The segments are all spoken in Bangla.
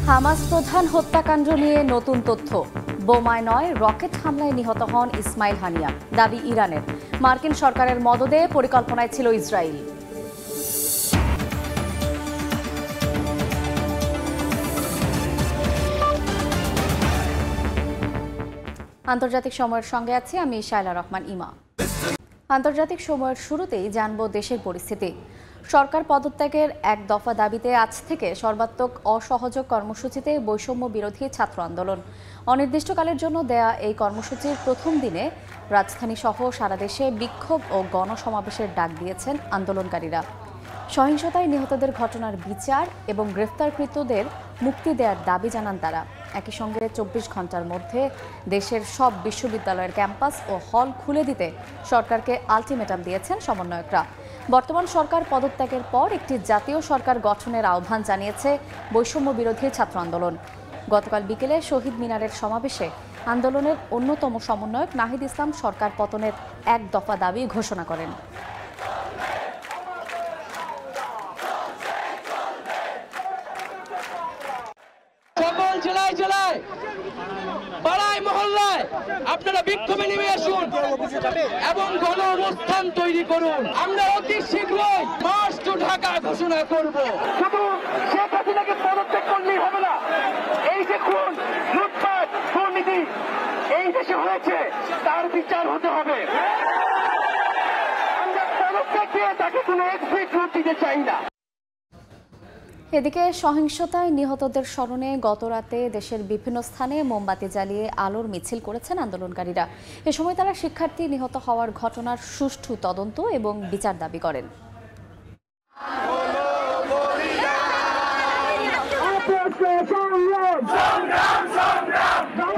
হামাস প্রধান হত্যাকাণ্ড নিয়ে নতুন তথ্য। বোমায় নয়, রকেট হামলায় নিহত হন ইসমাইল হানিয়া। দাবি ইরানের। মার্কিন সরকারের মদদে পরিকল্পনায় ছিল ইসরায়েল। আন্তর্জাতিক সময়ের সঙ্গে আছি আমি শায়লা রহমান ইমা। আন্তর্জাতিক সময়ের শুরুতেই জানব দেশের পরিস্থিতি। সরকার পদত্যাগের এক দফা দাবিতে আজ থেকে সর্বাত্মক অসহযোগ কর্মসূচিতে বৈষম্য বিরোধী ছাত্র আন্দোলন। অনির্দিষ্টকালের জন্য দেয়া এই কর্মসূচির প্রথম দিনে রাজধানী সহ সারা দেশে বিক্ষোভ ও গণসমাবেশের ডাক দিয়েছেন আন্দোলনকারীরা। সহিংসতায় নিহতদের ঘটনার বিচার এবং গ্রেফতারকৃতদের মুক্তি দেওয়ার দাবি জানান তারা। একই সঙ্গে 24 ঘন্টার মধ্যে দেশের সব বিশ্ববিদ্যালয়ের ক্যাম্পাস ও হল খুলে দিতে সরকারকে আলটিমেটাম দিয়েছেন সমন্বয়করা। বর্তমান সরকার পদত্যাগের পর একটি জাতীয় সরকার গঠনের আহ্বান জানিয়েছে বৈষম্য বিরোধী ছাত্র আন্দোলন। গতকাল বিকেলে শহীদ মিনারের সমাবেশে আন্দোলনের অন্যতম সমন্বয়ক নাহিদ ইসলাম সরকার পতনের এক দফা দাবি ঘোষণা করেন। সকল জেলায় জেলায় পাড়ায় মহল্লায় আপনারা বিক্ষোভে নেমে আসুন এবং গণ অবস্থান তৈরি করুন। আমরা অতি শীঘ্রই মার্চ টু ঢাকা ঘোষণা করব। শুধু শেখ হাসিনাকে পদত্যাগ করলেই হবে না, এই যে খুন, লুটপাট, দুর্নীতি এই দেশে হয়েছে তার বিচার হতে হবে। আমরা পদত্যাগ দিয়ে তাকে কোনো এক্সিট রুট দিতে চাই না। এদিকে সহিংসতায় নিহতদের স্মরণে গতরাতে দেশের বিভিন্ন স্থানে মোমবাতি জ্বালিয়ে আলোর মিছিল করেছেন আন্দোলনকারীরা। এ সময় তারা শিক্ষার্থী নিহত হওয়ার ঘটনার সুষ্ঠু তদন্ত এবং বিচার দাবি করেন।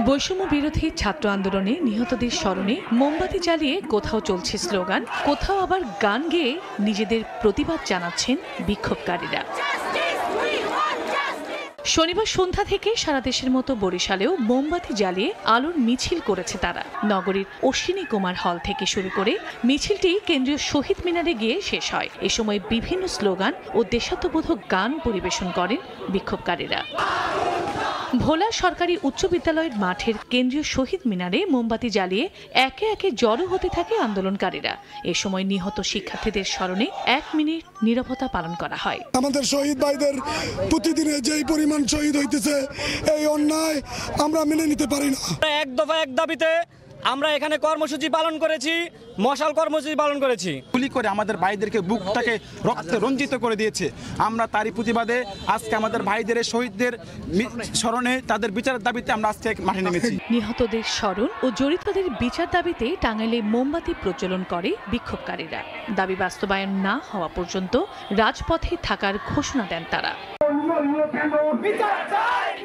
বৈষম্য বিরোধী ছাত্র আন্দোলনে নিহতদের স্মরণে মোমবাতি জ্বালিয়ে কোথাও চলছে স্লোগান, কোথাও আবার গান গেয়ে নিজেদের প্রতিবাদ জানাচ্ছেন বিক্ষোভকারীরা। শনিবার সন্ধ্যা থেকে সারা দেশের মতো বরিশালেও মোমবাতি জ্বালিয়ে আলোর মিছিল করেছে তারা। নগরীর অশ্বিনী কুমার হল থেকে শুরু করে মিছিলটি কেন্দ্রীয় শহীদ মিনারে গিয়ে শেষ হয়। এ সময় বিভিন্ন স্লোগান ও দেশাত্মবোধক গান পরিবেশন করেন বিক্ষোভকারীরা। ভোলা সরকারি উচ্চ বিদ্যালয়ের মাঠের কেন্দ্রীয় শহীদ মিনারে মোমবাতি জ্বালিয়ে একে একে জড়ো হতে থাকে আন্দোলনকারীরা। এ সময় নিহত শিক্ষার্থীদের স্মরণে 1 মিনিট নীরবতা পালন করা হয়। আমাদের শহীদ ভাইদের প্রতিদিনে যেই পরিমাণ শহীদ হইতেছে, এই অন্যায় আমরা মেনে নিতে পারি না। এক দফা এক দাবিতে আমরা এখানে কর্মসূচি পালন করেছি, মশাল কর্মসূচি পালন করেছি। গুলি করে আমাদের ভাইদেরকে বুকটাকে রক্তে রঞ্জিত করে দিয়েছে। আমরা তারই প্রতিবাদে আজকে আমাদের ভাইদের শহীদদের স্মরণে তাদের বিচারের দাবিতে আমরা আজকে মাঠে নেমেছি। নিহতদের স্মরণ ও জড়িতদের বিচার দাবিতে টাঙ্গাইলে মোমবাতি প্রজ্বলন করে বিক্ষোভকারীরা। দাবি বাস্তবায়ন না হওয়া পর্যন্ত রাজপথে থাকার ঘোষণা দেন তারা।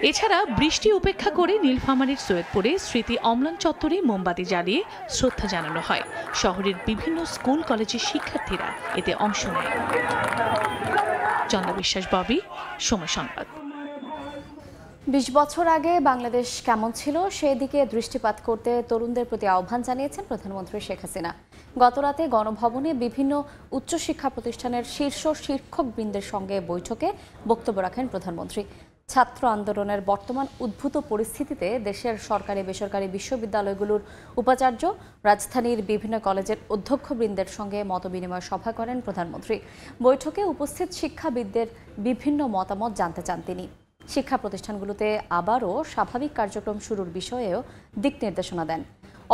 এছাড়া বৃষ্টি উপেক্ষা করে নীলফামারীর সৈয়দপুরে স্মৃতি অম্লান চত্বরে মোমবাতি জ্বালিয়ে শ্রদ্ধা জানানো হয়। শহরের বিভিন্ন স্কুল কলেজের শিক্ষার্থীরা এতে অংশ নেয়। চন্দ্র বিশ্বাস, ববি, সময় সংবাদ। 20 বছর আগে বাংলাদেশ কেমন ছিল সেদিকে দৃষ্টিপাত করতে তরুণদের প্রতি আহ্বান জানিয়েছেন প্রধানমন্ত্রী শেখ হাসিনা। গতরাতে গণভবনে বিভিন্ন উচ্চশিক্ষা প্রতিষ্ঠানের শীর্ষ শিক্ষকবৃন্দের সঙ্গে বৈঠকে বক্তব্য রাখেন প্রধানমন্ত্রী। ছাত্র আন্দোলনের বর্তমান উদ্ভূত পরিস্থিতিতে দেশের সরকারি বেসরকারি বিশ্ববিদ্যালয়গুলোর উপাচার্য, রাজধানীর বিভিন্ন কলেজের অধ্যক্ষবৃন্দের সঙ্গে মতবিনিময় সভা করেন প্রধানমন্ত্রী। বৈঠকে উপস্থিত শিক্ষাবিদদের বিভিন্ন মতামত জানতে চান তিনি। শিক্ষা প্রতিষ্ঠানগুলোতে আবারও স্বাভাবিক কার্যক্রম শুরুর বিষয়েও দিক নির্দেশনা দেন।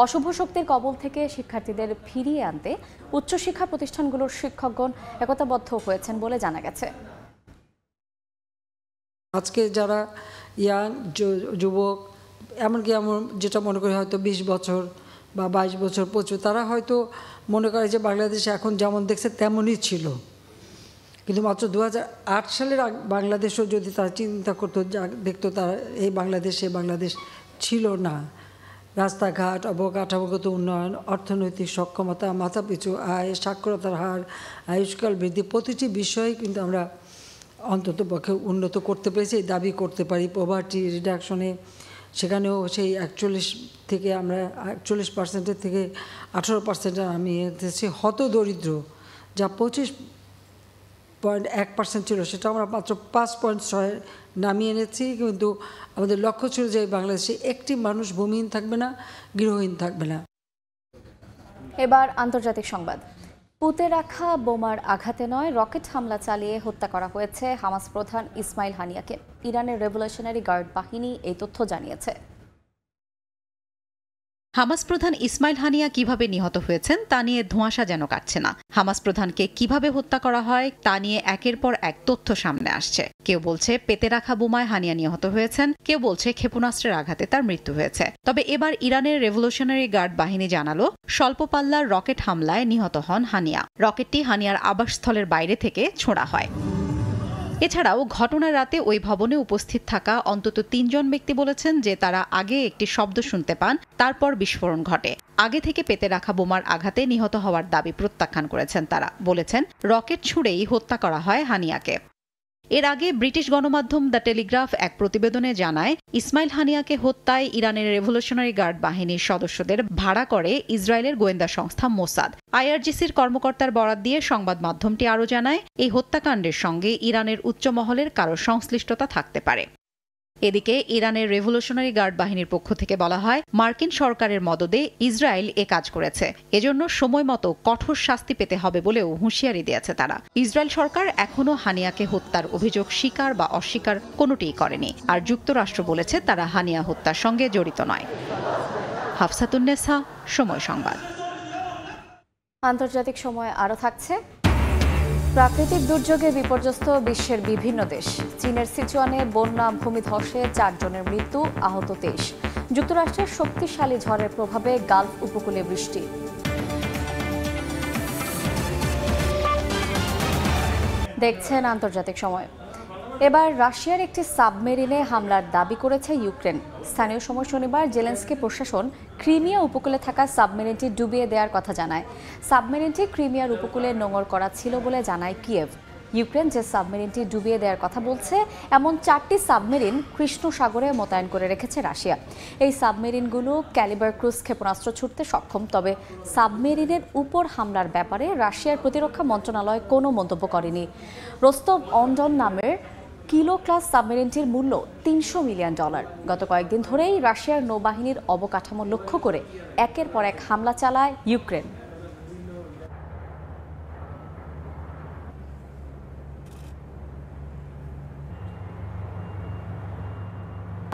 অশুভ শক্তির কবল থেকে শিক্ষার্থীদের ফিরিয়ে আনতে উচ্চশিক্ষা প্রতিষ্ঠানগুলোর শিক্ষকগণ একতাবদ্ধ হয়েছেন বলে জানা গেছে। আজকে যারা ইয়াং যুবক, এমনকি যেটা মনে করি হয়তো 20 বছর বা 22 বছর 25, তারা হয়তো মনে করে যে বাংলাদেশে এখন যেমন দেখছে তেমনই ছিল। কিন্তু মাত্র 2008 সালের বাংলাদেশও যদি তারা চিন্তা করতো, দেখতো তারা এই বাংলাদেশ ছিল না। রাস্তাঘাট, অবকাঠামোগত উন্নয়ন, অর্থনৈতিক সক্ষমতা, মাথাপিছু আয়, সাক্ষরতার হার, আয়ুষ্কাল বৃদ্ধি, প্রতিটি বিষয়ে কিন্তু আমরা অন্তত পক্ষে উন্নত করতে পেরেছি, দাবি করতে পারি। পভার্টি রিডাকশনে সেখানেও সেই 41 থেকে আমরা 41% থেকে 18% আমি এসেছি। হতদরিদ্র যা 0.1% ছিল, সেটা আমরা মাত্র 5.6 নামিয়ে এনেছি। কিন্তু আমাদের লক্ষ্য ছিল যে বাংলাদেশে একটি মানুষ ভূমিহীন থাকবে না, গৃহহীন থাকবে না। এবার আন্তর্জাতিক সংবাদ। পুঁতে রাখা বোমার আঘাতে নয়, রকেট হামলা চালিয়ে হত্যা করা হয়েছে হামাস প্রধান ইসমাইল হানিয়াকে। ইরানের রেভলিউশনারি গার্ড বাহিনী এই তথ্য জানিয়েছে। হামাস প্রধান ইসমাইল হানিয়া কিভাবে নিহত হয়েছেন তা নিয়ে ধোঁয়াশা যেন কাটছে না। হামাস প্রধানকে কিভাবে হত্যা করা হয় তা নিয়ে একের পর এক তথ্য সামনে আসছে। কেউ বলছে পেতে রাখা বোমায় হানিয়া নিহত হয়েছেন, কেউ বলছে ক্ষেপণাস্ত্রের আঘাতে তার মৃত্যু হয়েছে। তবে এবার ইরানের রেভলিউশনারি গার্ড বাহিনী জানালো স্বল্প পাল্লার রকেট হামলায় নিহত হন হানিয়া। রকেটটি হানিয়ার আবাসস্থলের বাইরে থেকে ছোড়া হয়। এছাড়াও ঘটনার রাতে ওই ভবনে উপস্থিত থাকা অন্তত 3 জন ব্যক্তি বলেছেন যে তারা আগে একটি শব্দ শুনতে পান, তারপর বিস্ফোরণ ঘটে। আগে থেকে পেতে রাখা বোমার আঘাতে নিহত হওয়ার দাবি প্রত্যাখ্যান করেছেন তারা। বলেছেন রকেট ছুড়েই হত্যা করা হয় হানিয়াকে। এর আগে ব্রিটিশ গণমাধ্যম দ্য টেলিগ্রাফ এক প্রতিবেদনে জানায় ইসমাইল হানিয়াকে হত্যায় ইরানের রেভলিউশনারি গার্ড বাহিনীর সদস্যদের ভাড়া করে ইসরায়েলের গোয়েন্দা সংস্থা মোসাদ। আইআরজিসির কর্মকর্তার বরাত দিয়ে সংবাদ মাধ্যমটি আরও জানায় এই হত্যাকাণ্ডের সঙ্গে ইরানের উচ্চ মহলের কারো সংশ্লিষ্টতা থাকতে পারে। এদিকে ইরানের রেভলিউশনারি গার্ড বাহিনীর পক্ষ থেকে বলা হয় মার্কিন সরকারের মদদে ইসরায়েল এ কাজ করেছে, এজন্য সময় মতো কঠোর শাস্তি পেতে হবে বলেও হুঁশিয়ারি দিয়েছে তারা। ইসরায়েল সরকার এখনও হানিয়াকে হত্যার অভিযোগ স্বীকার বা অস্বীকার কোনোটিই করেনি। আর যুক্তরাষ্ট্র বলেছে তারা হানিয়া হত্যার সঙ্গে জড়িত নয়। হাফসাতুন্নেসা, সময় সংবাদ। আন্তর্জাতিক সময় আরও থাকছে। প্রাকৃতিক দুর্যোগে বিপর্যস্ত বিশ্বের বিভিন্ন দেশ। চীনের সিচুয়ানে বন্যা, ভূমিধসে 4 জনের মৃত্যু, আহত 23। যুক্তরাষ্ট্রের শক্তিশালী ঝড়ের প্রভাবে গালফ উপকূলে বৃষ্টি। দেখছেন আন্তর্জাতিক সময়। এবার রাশিয়ার একটি সাবমেরিনে হামলার দাবি করেছে ইউক্রেন। স্থানীয় সময় শনিবার জেলেনস্কি প্রশাসন ক্রিমিয়া উপকূলে থাকা সাবমেরিনটি ডুবিয়ে দেওয়ার কথা জানায়। সাবমেরিনটি ক্রিমিয়ার উপকূলে নোঙর করা ছিল বলে জানায় কিয়েভ। ইউক্রেন যে সাবমেরিনটি ডুবিয়ে দেওয়ার কথা বলছে, এমন 4টি সাবমেরিন কৃষ্ণ সাগরে মোতায়েন করে রেখেছে রাশিয়া। এই সাবমেরিনগুলো ক্যালিবার ক্রুজ ক্ষেপণাস্ত্র ছুড়তে সক্ষম। তবে সাবমেরিনের উপর হামলার ব্যাপারে রাশিয়ার প্রতিরক্ষা মন্ত্রণালয় কোনো মন্তব্য করেনি। রোস্তভ অন ডন নামের কিলো ক্লাস সাবমেরিনটির মূল্য $300 মিলিয়ন। গত কয়েকদিন ধরেই রাশিয়ার নৌবাহিনীর অবকাঠামো লক্ষ্য করে একের পর এক হামলা চালায় ইউক্রেন।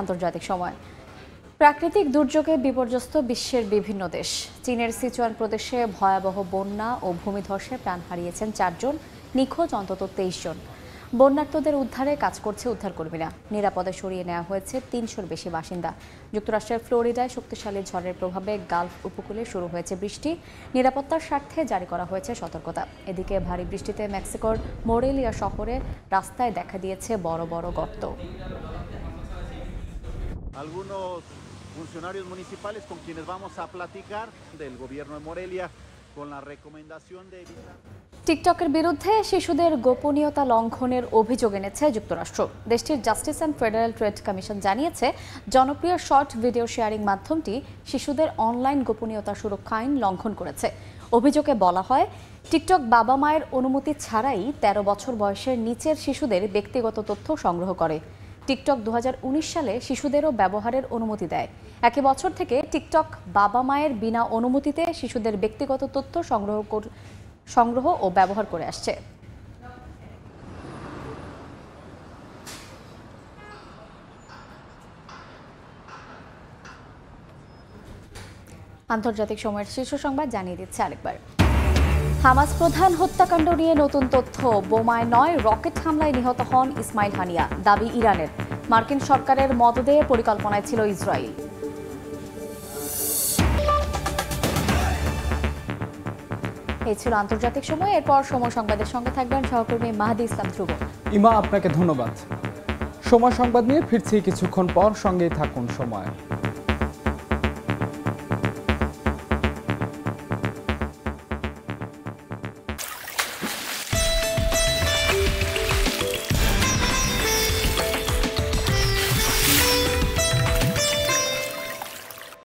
আন্তর্জাতিক সময়। প্রাকৃতিক দুর্যোগে বিপর্যস্ত বিশ্বের বিভিন্ন দেশ। চীনের সিচুয়ান প্রদেশে ভয়াবহ বন্যা ও ভূমিধসে প্রাণ হারিয়েছেন 4 জন, নিখোঁজ অন্তত 23 জন। বন্যার্তদের উদ্ধারে কাজ করছে উদ্ধারকর্মীরা। নিরাপদে সরিয়ে নেওয়া হয়েছে 300-র বেশি বাসিন্দা। যুক্তরাষ্ট্রের ফ্লোরিডায় শক্তিশালী ঝড়ের প্রভাবে গালফ উপকূলে শুরু হয়েছে বৃষ্টি। নিরাপত্তার স্বার্থে জারি করা হয়েছে সতর্কতা। এদিকে ভারী বৃষ্টিতে মেক্সিকোর মোরেলিয়া শহরে রাস্তায় দেখা দিয়েছে বড় বড় গর্ত। Algunos funcionarios municipales con quienes vamos a platicar del gobierno de Morelia con la recomendación de evitar টিকটকের বিরুদ্ধে শিশুদের গোপনীয়তা লঙ্ঘনের অভিযোগ এনেছে যুক্তরাষ্ট্র। দেশটির justice and federal trade commission জানিয়েছে জনপ্রিয় শর্ট ভিডিও শেয়ারিং মাধ্যমটি শিশুদের অনলাইন গোপনীয়তা সুরক্ষা আইন লঙ্ঘন করেছে। অভিযোগে বলা হয় টিকটক বাবা মায়ের অনুমতি ছাড়াই 13 বছর বয়সের নিচের শিশুদের ব্যক্তিগত তথ্য সংগ্রহ করে। টিকটক 2019 সালে শিশুদেরও ব্যবহারের অনুমতি দেয়। একই বছর থেকে টিকটক বাবা মায়ের বিনা অনুমতিতে শিশুদের ব্যক্তিগত তথ্য সংগ্রহ ও ব্যবহার করে আসছে। আন্তর্জাতিক সময়ের শীর্ষ সংবাদ জানিয়ে দিচ্ছে আরেকবার। হামাস প্রধান হত্যাকাণ্ড নিয়ে নতুন তথ্য। বোমায় নয়, রকেট হামলায় নিহত হন ইসমাইল হানিয়া, দাবি ইরানের। মার্কিন সরকারের মদদে পরিকল্পনায় ছিল ইসরায়েল। এই ছিল আন্তর্জাতিক সময়। এরপর সময় সংবাদের সঙ্গে থাকবেন সহকর্মী মাহাদি ইসলাম ধ্রুব। ইমা, আপনাকে ধন্যবাদ। সময় সংবাদ নিয়ে ফিরছি কিছুক্ষণ পর, সঙ্গেই থাকুন সময়।